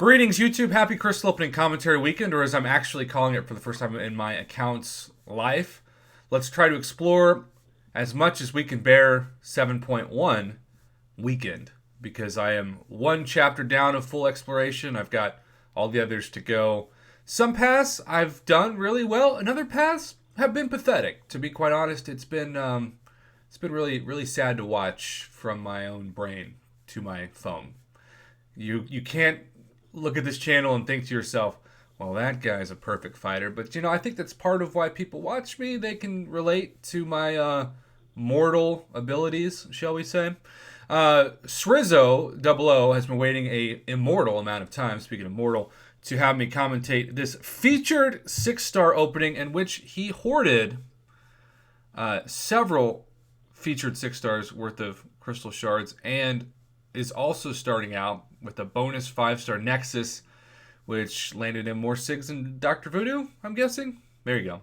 Greetings, YouTube. Happy Crystal Opening Commentary Weekend, or as I'm actually calling it for the first time in my account's life. Let's try to explore as much as we can bear 7.1 Weekend, because I am one chapter down of full exploration. I've got all the others to go. Some paths I've done really well, and other paths have been pathetic. To be quite honest, it's been really sad to watch from my own brain to my phone. You can't look at this channel and think to yourself, well, that guy's a perfect fighter. But, I think that's part of why people watch me. They can relate to my mortal abilities, shall we say. Srizzo 00 has been waiting a immortal amount of time, speaking of mortal, to have me commentate this featured 6-star opening in which he hoarded several featured 6-stars worth of crystal shards and is also starting out with a bonus 5-star Nexus, which landed in more SIGs than Dr. Voodoo, I'm guessing. There you go.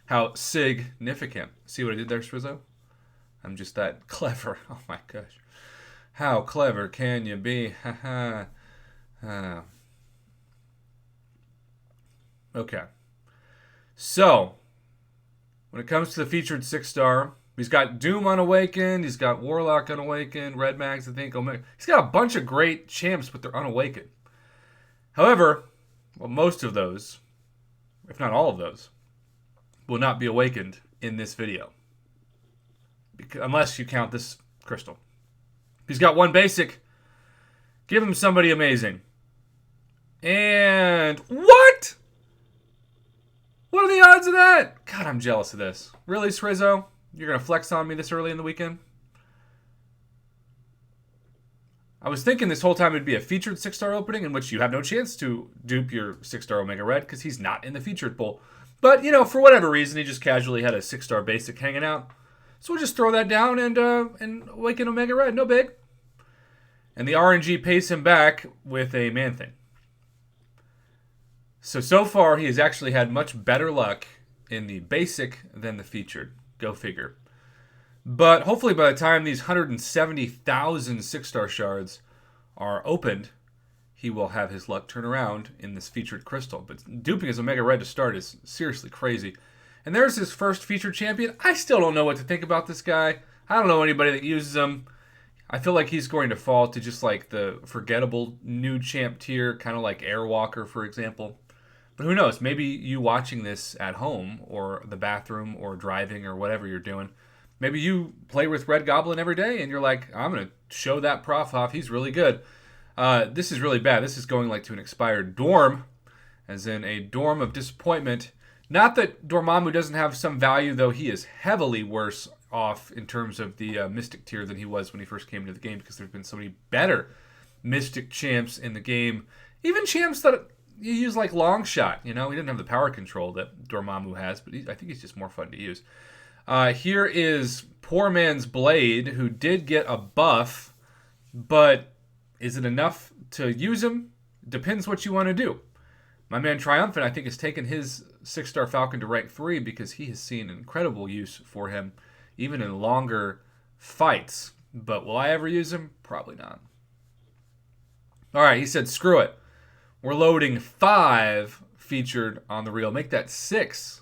How significant. See what I did there, Srizzo? I'm just that clever. Oh my gosh. How clever can you be? Okay. So, when it comes to the featured 6-star, he's got Doom Unawakened, he's got Warlock Unawakened, Red Mags, I think, Omega. He's got a bunch of great champs, but they're unawakened. However, most of those, if not all of those, will not be awakened in this video. Unless you count this crystal. He's got one basic. Give him somebody amazing. And what? What are the odds of that? God, I'm jealous of this. Really, Srizzo? You're going to flex on me this early in the weekend? I was thinking this whole time it'd be a featured 6-star opening in which you have no chance to dupe your 6-star Omega Red because he's not in the featured pool. But, for whatever reason, he just casually had a 6-star basic hanging out. So we'll just throw that down and awaken Omega Red. No big. And the RNG pays him back with a Man-Thing. So far, he has actually had much better luck in the basic than the featured. Go figure. But hopefully by the time these 170,000 6-star shards are opened, he will have his luck turn around in this featured crystal. But duping his Omega Red to start is seriously crazy. And there's his first featured champion. I still don't know what to think about this guy. I don't know anybody that uses him. I feel like he's going to fall to just like the forgettable new champ tier, kind of like Airwalker, for example. But who knows? Maybe you watching this at home or the bathroom or driving or whatever you're doing, maybe you play with Red Goblin every day and you're like, I'm going to show that prof off. He's really good. This is really bad. This is going like to an expired dorm, as in a dorm of disappointment. Not that Dormammu doesn't have some value, though he is heavily worse off in terms of the Mystic tier than he was when he first came into the game, because there's been so many better Mystic champs in the game. Even champs that you use like Longshot, he didn't have the power control that Dormammu has, but I think he's just more fun to use. Here is Poor Man's Blade, who did get a buff, but is it enough to use him? Depends what you want to do. My man Triumphant, I think, has taken his 6-star Falcon to rank 3 because he has seen incredible use for him, even in longer fights. But will I ever use him? Probably not. All right, he said, screw it. We're loading 5 featured on the reel. Make that 6.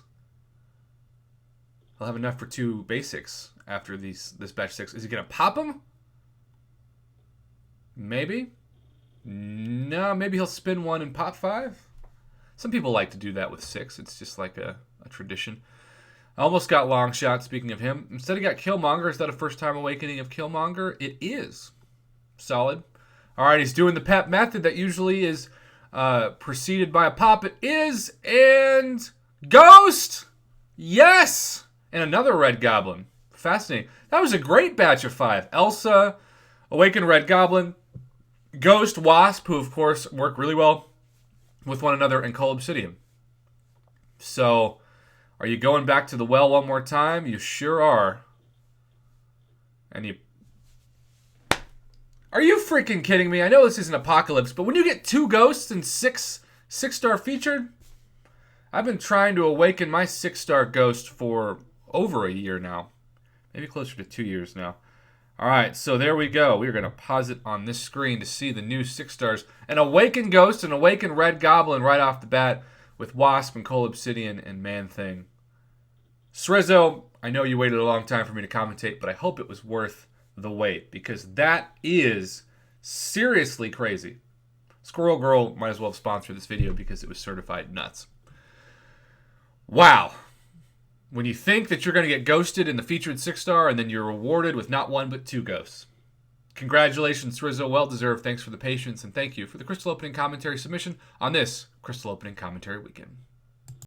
I'll have enough for 2 basics after this batch 6. Is he going to pop them? Maybe. No, maybe he'll spin 1 and pop 5. Some people like to do that with 6. It's just like a tradition. I almost got Longshot, speaking of him. Instead, he got Killmonger. Is that a first-time awakening of Killmonger? It is. Solid. All right, he's doing the pep method that usually is preceded by a pop. It is. And Ghost! Yes! And another Red Goblin. Fascinating. That was a great batch of 5. Elsa, Awakened Red Goblin, Ghost, Wasp, who, of course, work really well with one another, and Cull Obsidian. So, are you going back to the well one more time? You sure are. And are you freaking kidding me? I know this isn't Apocalypse, but when you get 2 ghosts and 6-star featured, I've been trying to awaken my 6-star ghost for over a year now. Maybe closer to 2 years now. All right, so there we go. We're going to pause it on this screen to see the new 6 stars. An Awakened Ghost, an Awakened Red Goblin right off the bat with Wasp and Cold Obsidian and Man-Thing. Srizzo, I know you waited a long time for me to commentate, but I hope it was worth the wait because that is seriously crazy. Squirrel Girl might as well have sponsored this video because it was certified nuts. Wow. When you think that you're going to get ghosted in the featured 6-star and then you're rewarded with not 1 but 2 ghosts. Congratulations, Srizzo. Well deserved. Thanks for the patience and thank you for the crystal opening commentary submission on this crystal opening commentary weekend.